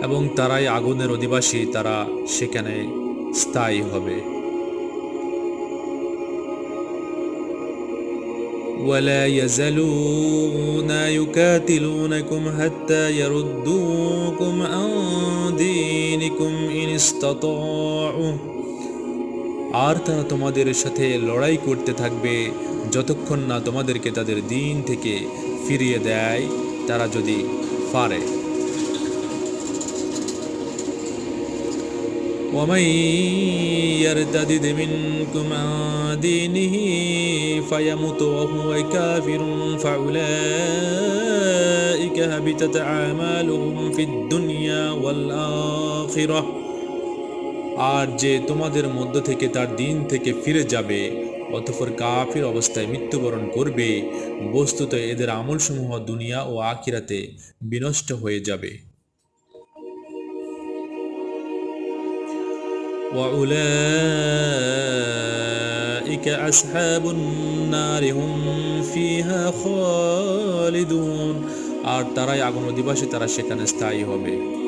এবং তারাই আগুনের অধিবাসী, তারা সেখানে স্থায়ী হবে। ولا يزالون يقاتلونكم حتى يردوكم عن دينكم إن استطاعوا। আর তারা তোমাদের সাথে লড়াই করতে থাকবে যতক্ষণ না তোমাদেরকে তাদের দিন থেকে ফিরিয়ে দেয়, তারা যদি পারে। ومن يرتد منكم عن دينه فيمت وهو كافر فأولئك هبطت أعمالهم في الدنيا والآخرة। আর যে তোমাদের মধ্য থেকে তার দিন থেকে ফিরে যাবে অতঃপর কাফির অবস্থায় মৃত্যুবরণ করবে, বস্তুত এদের আমলসমূহ দুনিয়া ও আখিরাতে বিনষ্ট হয়ে যাবে। وأولئك أصحاب النار هم فيها خالدون। আর তারাই আগুন অধিবাসী, তারা সেখানে স্থায়ী হবে।